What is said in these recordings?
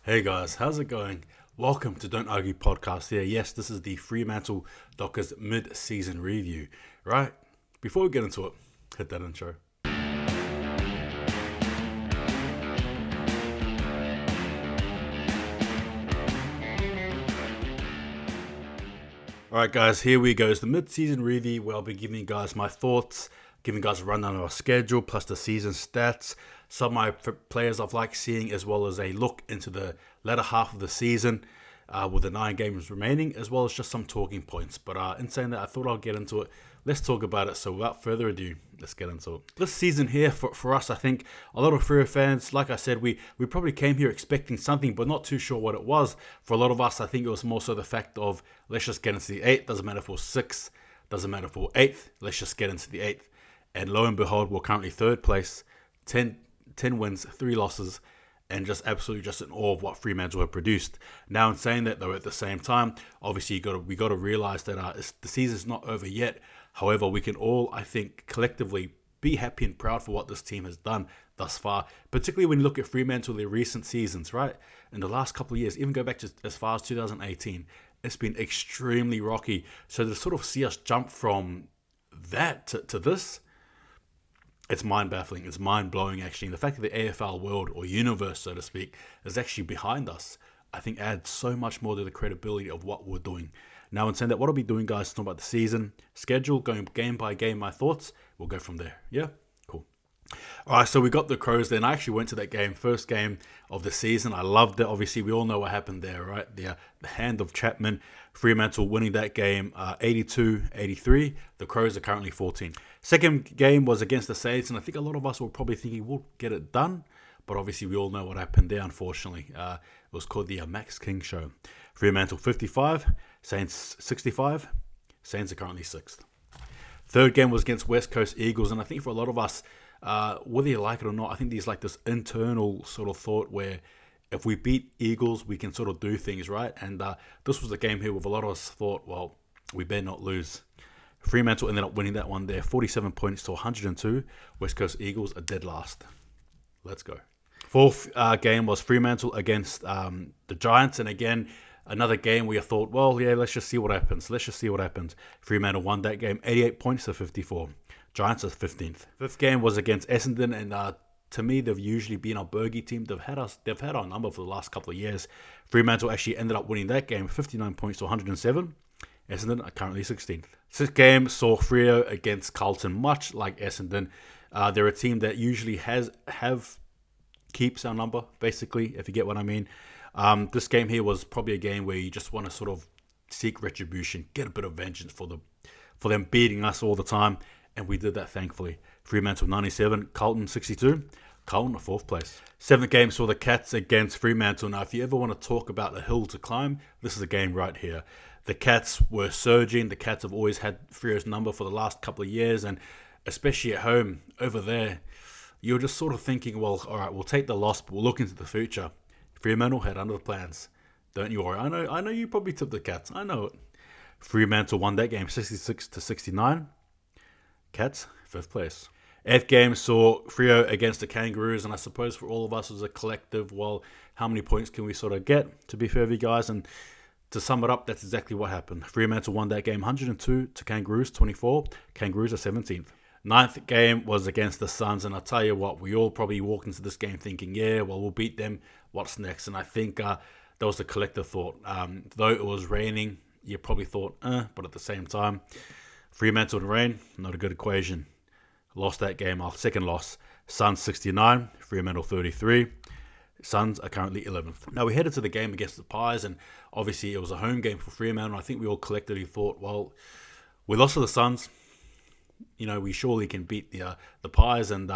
Hey guys, how's it going? Welcome to Don't Argue Podcast here. Yes, this is the Fremantle Dockers Midseason review. Right, before we get into it, hit that intro. Alright guys, here we go. It's the mid-season review where I'll be giving you guys my thoughts, giving you guys a rundown of our schedule, plus the season stats, some of my players I've liked seeing, as well as a look into the latter half of the season with the 9 games remaining, as well as just some talking points. But in saying that, I thought I'll get into it. Let's talk about it. So without further ado, let's get into it. This season here, for us, I think a lot of Freo fans, like I said, we probably came here expecting something, but not too sure what it was. For a lot of us, I think it was more so the fact of, let's just get into the 8th. Doesn't matter for 6th. Doesn't matter for 8th. Let's just get into the 8th. And lo and behold, we're currently 3rd place. 10 wins, 3 losses. And just absolutely just in awe of what Fremantle have produced. Now, in saying that, though, at the same time, obviously we got to realize that the season's not over yet. However, we can all, I think, collectively be happy and proud for what this team has done thus far. Particularly when you look at Fremantle, their recent seasons, right? In the last couple of years, even go back to as far as 2018, it's been extremely rocky. So to sort of see us jump from that to this, it's mind-baffling. It's mind-blowing, actually. And the fact that the AFL world, or universe, so to speak, is actually behind us, I think adds so much more to the credibility of what we're doing. Now, in saying that, what I'll be doing, guys, is talking about the season, schedule, going game by game, my thoughts. We'll go from there. Yeah? Cool. All right, so we got the Crows there, and I actually went to that game, first game of the season. I loved it. Obviously, we all know what happened there, right? The hand of Chapman, Fremantle winning that game 82-83. The Crows are currently 14. Second game was against the Saints, and I think a lot of us were probably thinking we'll get it done, but obviously we all know what happened there, unfortunately. It was called the Max King Show. Fremantle 55, Saints 65. Saints are currently 6th. Third game was against West Coast Eagles, and I think for a lot of us, whether you like it or not, I think there's like this internal sort of thought where if we beat Eagles, we can sort of do things, right? And this was the game here where a lot of us thought, well, we better not lose. Fremantle ended up winning that one there, 47 points to 102. West Coast Eagles are dead last. Let's go. Fourth game was Fremantle against the Giants, and again, another game where you thought, well, yeah, let's just see what happens. Fremantle won that game, 88 points to 54. Giants are 15th. Fifth game was against Essendon, and to me, they've usually been our bogey team. They've had our number for the last couple of years. Fremantle actually ended up winning that game, 59 points to 107. Essendon are currently 16th. Sixth game saw Freo against Carlton, much like Essendon. They're a team that usually keeps our number, basically, if you get what I mean. This game here was probably a game where you just want to sort of seek retribution, get a bit of vengeance for them beating us all the time, and we did that, thankfully. Fremantle 97, Carlton 62. Carlton 4th place. Seventh game saw the Cats against Fremantle. Now, if you ever want to talk about a hill to climb, this is a game right here. The Cats were surging. The Cats have always had Freo's number for the last couple of years, and especially at home over there, you're just sort of thinking, well, all right, we'll take the loss, but we'll look into the future. Fremantle had under the plans. Don't you worry. I know you probably tipped the Cats. I know it. Fremantle won that game 66-69. Cats, 5th place. 8th game saw Freo against the Kangaroos, and I suppose for all of us as a collective, well, how many points can we sort of get, to be fair with you guys? And to sum it up, that's exactly what happened. Fremantle won that game 102 to Kangaroos 24. Kangaroos are 17th. 9th game was against the Suns, and I'll tell you what, we all probably walked into this game thinking, yeah, well, we'll beat them. What's next? And I think that was the collective thought. Though it was raining, you probably thought, but at the same time, Fremantle and rain, not a good equation. Lost that game, our second loss. Suns 69, Fremantle 33. Suns are currently 11th. Now, we headed to the game against the Pies, and obviously it was a home game for Fremantle. I think we all collectively thought, well, we lost to the Suns. You know, we surely can beat the Pies, and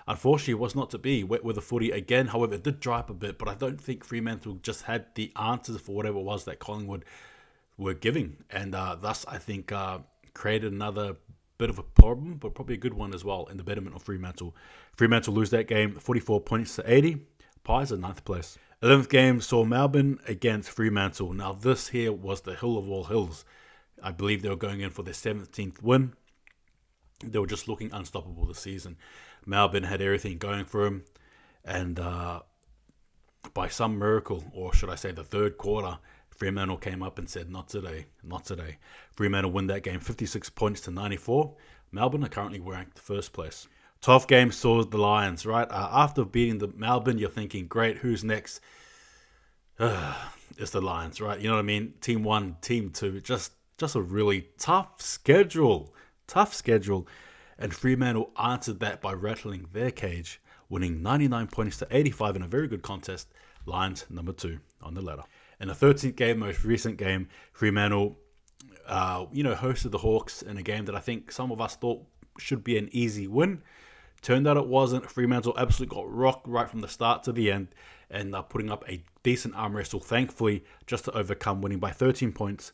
unfortunately it was not to be. Wet with the footy again. However, it did dry up a bit, but I don't think Fremantle just had the answers for whatever it was that Collingwood were giving, and thus I think created another bit of a problem, but probably a good one as well in the betterment of Fremantle. Fremantle lose that game 44 points to 80. Pies are 9th place. 11th game saw Melbourne against Fremantle. Now this here was the hill of all hills. I believe they were going in for their 17th win. They were just looking unstoppable this season. Melbourne had everything going for them, and by some miracle, or should I say the third quarter, Fremantle came up and said, not today, not today. Fremantle win that game 56 points to 94. Melbourne are currently ranked first place. 12th game saw the Lions, right? After beating the Melbourne, you're thinking, great, who's next? It's the Lions, right? You know what I mean? Team 1, Team 2, just a really tough schedule. And Fremantle answered that by rattling their cage, winning 99 points to 85 in a very good contest. Lions number 2 on the ladder. In the 13th game, most recent game, Fremantle, hosted the Hawks in a game that I think some of us thought should be an easy win. Turned out it wasn't. Fremantle absolutely got rocked right from the start to the end, and putting up a decent arm wrestle, thankfully, just to overcome, winning by 13 points.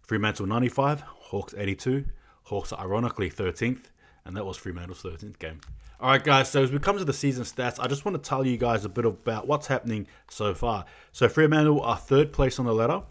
Fremantle 95, Hawks 82. Hawks are ironically 13th, and that was Fremantle's 13th game. All right, guys, so as we come to the season stats, I just want to tell you guys a bit about what's happening so far. So Fremantle are third place on the ladder,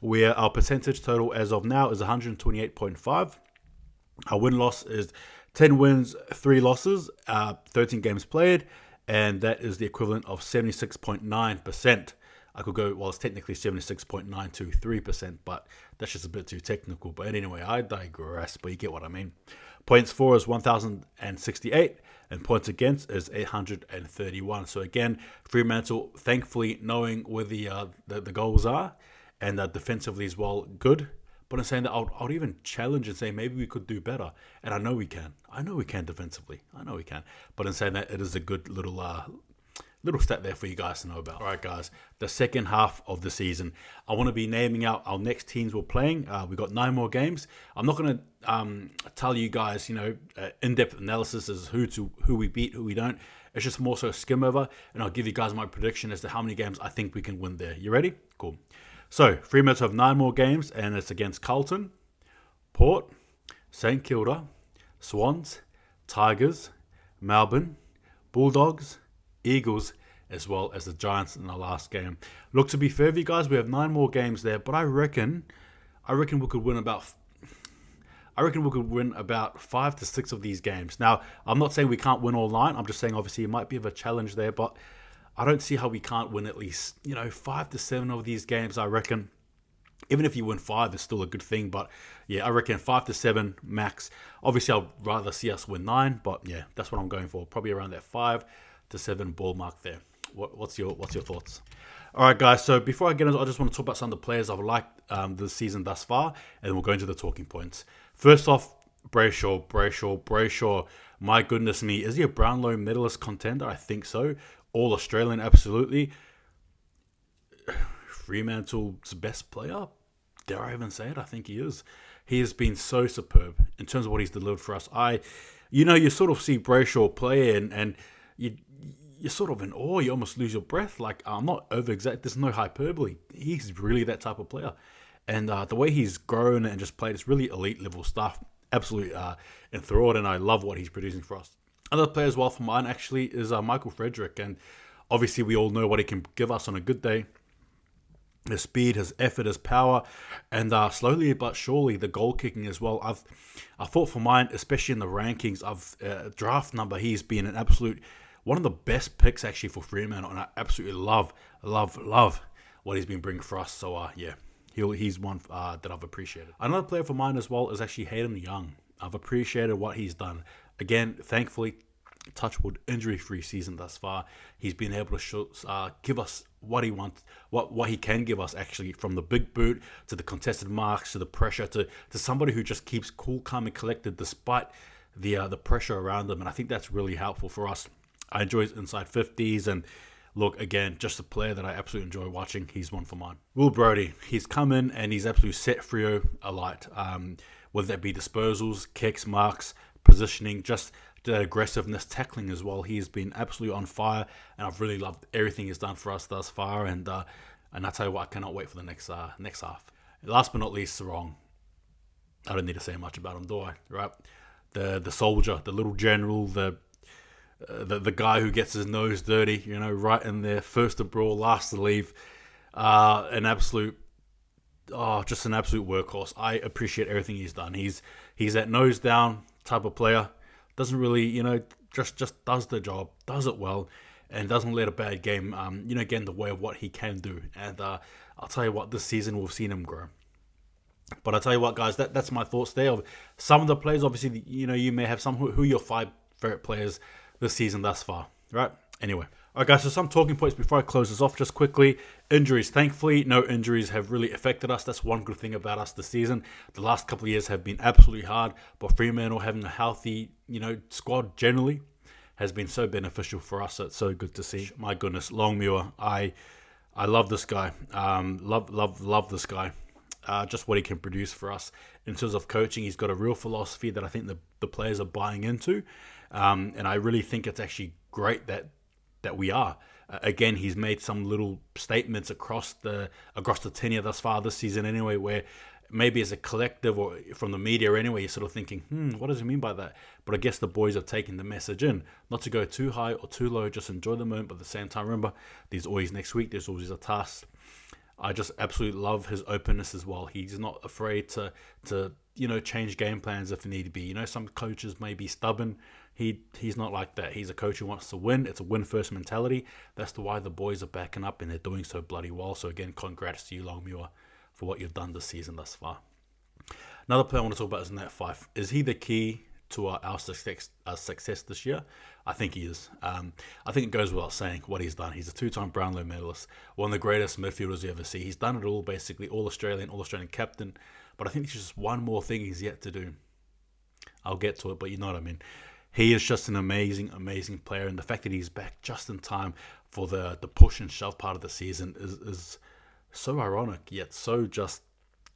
where our percentage total as of now is 128.5. Our win-loss is 10 wins, 3 losses, 13 games played, and that is the equivalent of 76.9%. I could go, well, it's technically 76.923%, but that's just a bit too technical. But anyway, I digress, but you get what I mean. Points for is 1,068, and points against is 831. So again, Fremantle, thankfully, knowing where the goals are, and defensively as well, good. But I'm saying that I would even challenge and say maybe we could do better. And I know we can. I know we can defensively. I know we can. But I'm saying that it is a good little stat there for you guys to know about. All right, guys. The second half of the season. I want to be naming out our next teams we're playing. We've got 9 more games. I'm not going to tell you guys, in-depth analysis as who we beat, who we don't. It's just more so a skim over. And I'll give you guys my prediction as to how many games I think we can win there. You ready? Cool. So, Fremantle have 9 more games, and it's against Carlton, Port, St Kilda, Swans, Tigers, Melbourne, Bulldogs, Eagles, as well as the Giants in our last game. Look, to be fair with you guys, we have 9 more games there, but I reckon we could win about 5 to 6 of these games. Now, I'm not saying we can't win all 9. I'm just saying obviously it might be of a challenge there, but I don't see how we can't win at least, 5 to 7 of these games, I reckon. Even if you win 5, it's still a good thing. But, yeah, I reckon 5 to 7 max. Obviously, I'd rather see us win 9. But, yeah, that's what I'm going for. Probably around that 5 to 7 ball mark there. What's your thoughts? All right, guys. So, before I get into it, I just want to talk about some of the players I've liked this season thus far. And then we'll go into the talking points. First off, Brayshaw. My goodness me. Is he a Brownlow medalist contender? I think so. All Australian, absolutely. Fremantle's best player? Dare I even say it? I think he is. He has been so superb in terms of what he's delivered for us. You sort of see Brayshaw play and you're sort of in awe. You almost lose your breath. Like, I'm not over-exaggerating. There's no hyperbole. He's really that type of player. And the way he's grown and just played, it's really elite level stuff. Absolutely enthralled, and I love what he's producing for us. Another player as well for mine actually is Michael Frederick, and obviously we all know what he can give us on a good day. His speed, his effort, his power, and slowly but surely the goal kicking as well. I thought for mine, especially in the rankings of draft number, he's been an absolute one of the best picks actually for Fremantle, and I absolutely love what he's been bringing for us. So yeah, he's one that I've appreciated. Another player for mine as well is actually Hayden Young. I've appreciated what he's done. Again, thankfully, touchwood, injury-free season thus far. He's been able to give us what he wants, what he can give us actually, from the big boot to the contested marks to the pressure to somebody who just keeps cool, calm, and collected despite the pressure around them. And I think that's really helpful for us. I enjoy his inside 50s, and look, again, just a player that I absolutely enjoy watching. He's one for mine. Will Brodie, he's come in and he's absolutely set Freo alight. Whether that be disposals, kicks, marks, positioning, just that aggressiveness, tackling as well. He's been absolutely on fire, and I've really loved everything he's done for us thus far. And I tell you what, I cannot wait for the next half. Last but not least, Sarong. I don't need to say much about him, do I? Right? The soldier, the little general, the guy who gets his nose dirty, right in there, first to brawl, last to leave. Just an absolute workhorse. I appreciate everything he's done. He's that nose down type of player. Doesn't really, just does the job, does it well. and doesn't let a bad game, get in the way of what he can do. And I'll tell you what, this season we've seen him grow. But I'll tell you what, guys, that's my thoughts there. Some of the players, obviously, you may have some who are your 5 favorite players this season thus far, right? Anyway. All right, guys, so some talking points before I close this off just quickly. Injuries. Thankfully, no injuries have really affected us. That's one good thing about us this season. The last couple of years have been absolutely hard, but Fremantle having a healthy, squad generally has been so beneficial for us. So it's so good to see. My goodness, Longmuir, I love this guy. Love this guy. Just what he can produce for us in terms of coaching. He's got a real philosophy that I think the players are buying into, and I really think it's actually great that we are. Again, he's made some little statements across the tenure thus far this season anyway, where maybe as a collective or from the media anyway, you're sort of thinking, what does he mean by that? But I guess the boys are taking the message in, not to go too high or too low, just enjoy the moment, but at the same time, remember, there's always next week, there's always a task. I just absolutely love his openness as well. He's not afraid to change game plans if need be. Some coaches may be stubborn. He's not like that. He's a coach who wants to win. It's a win-first mentality. That's why the boys are backing up, and they're doing so bloody well. So again, congrats to you, Longmuir, for what you've done this season thus far. Another player I want to talk about is Nat Fyfe. Is he the key to our success this year? I think he is. I think it goes without saying what he's done. He's a 2-time Brownlow medalist, one of the greatest midfielders you ever see. He's done it all, basically, All-Australian captain. But I think there's just one more thing he's yet to do. I'll get to it, but you know what I mean. He is just an amazing, amazing player, and the fact that he's back just in time for the push and shove part of the season is so ironic, yet so just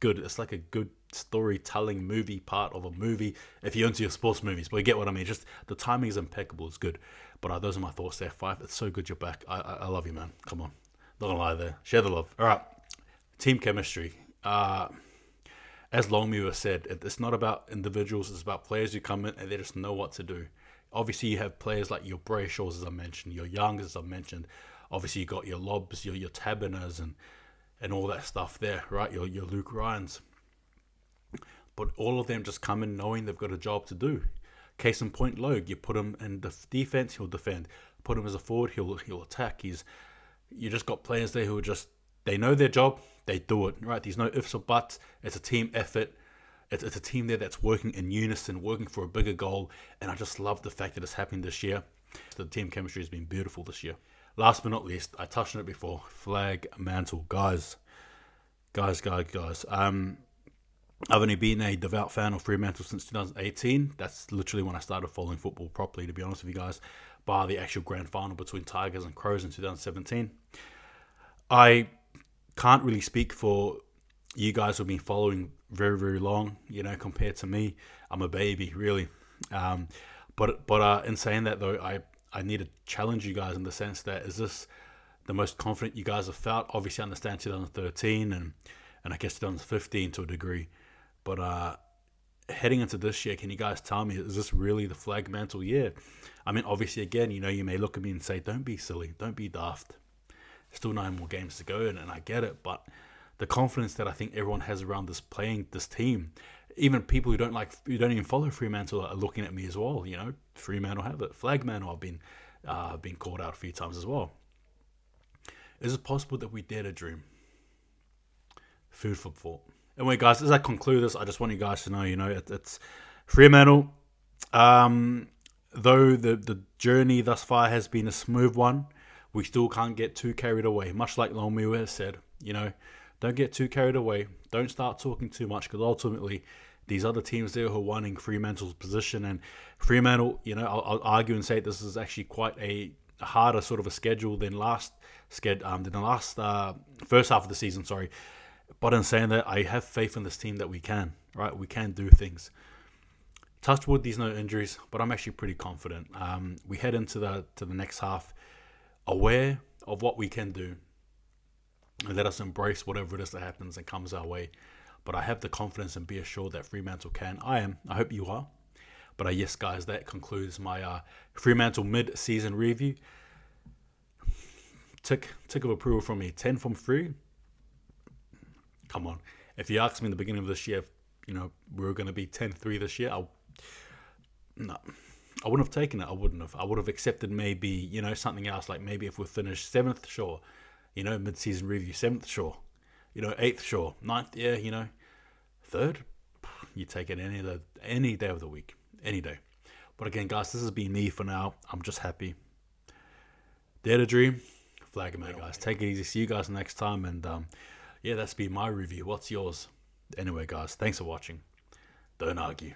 good. It's like a good storytelling movie part of a movie, if you're into your sports movies, but you get what I mean. Just the timing is impeccable. It's good. But those are my thoughts there, Fyfe. It's so good you're back. I love you, man. Come on. Not gonna lie there. Share the love. All right. Team chemistry. As Longmuir said, it's not about individuals, it's about players who come in and they just know what to do. Obviously, you have players like your BRAH, as I mentioned, your Youngs, as I mentioned. Obviously, you got your Lobs, your Taberners, and all that stuff there, right? Your Luke Ryans. But all of them just come in knowing they've got a job to do. Case in point, Logue, you put him in the defense, he'll defend. Put him as a forward, he'll attack. You just got players there who are just, they know their job, they do it, right? There's no ifs or buts. It's a team effort. It's a team there that's working in unison, working for a bigger goal. And I just love the fact that it's happening this year. The team chemistry has been beautiful this year. Last but not least, I touched on it before, Flagmantle. Guys. I've only been a devout fan of Fremantle since 2018. That's literally when I started following football properly, to be honest with you guys, bar the actual grand final between Tigers and Crows in 2017. I can't really speak for you guys who've been following very, very long, compared to me. I'm a baby, really. But in saying that, though, I need to challenge you guys in the sense that, is this the most confident you guys have felt? Obviously, I understand 2013 and I guess 2015 to a degree. But heading into this year, can you guys tell me, is this really the Flagmantle year? I mean, obviously, again, you may look at me and say, don't be silly, don't be daft. Still 9 more games to go, and I get it, but the confidence that I think everyone has around this team, even people who don't even follow Fremantle are looking at me as well. Fremantle have it. Flagmantle, I've been called out a few times as well. Is it possible that we dare to dream? Food for thought. Anyway, guys, as I conclude this, I just want you guys to know, it's Fremantle. Though the journey thus far has been a smooth one, we still can't get too carried away. Much like Longmuir has said, don't get too carried away. Don't start talking too much, because ultimately these other teams there who are wanting Fremantle's position, and Fremantle, I'll argue and say this is actually quite a harder sort of a schedule than the last first half of the season. Sorry, but in saying that, I have faith in this team that we can. Right, we can do things. Touch wood, there's no injuries, but I'm actually pretty confident. We head into the next half aware of what we can do, and let us embrace whatever it is that happens and comes our way. But I have the confidence and be assured that Fremantle can. I hope you are. But yes, guys, that concludes my Fremantle mid-season review. Tick of approval from me. 10 from 3. Come on. If you asked me in the beginning of this year, we were going to be 10-3 this year, no. I wouldn't have taken it. I wouldn't have. I would have accepted maybe, something else. Like maybe if we finish 7th, sure. Mid-season review, 7th, sure. 8th, sure. 9th, yeah, 3rd, you take it any day of the week. Any day. But again, guys, this has been me for now. I'm just happy. Dare to dream. Flagmantle, guys. Take it easy. See you guys next time. And that's been my review. What's yours? Anyway, guys, thanks for watching. Don't argue.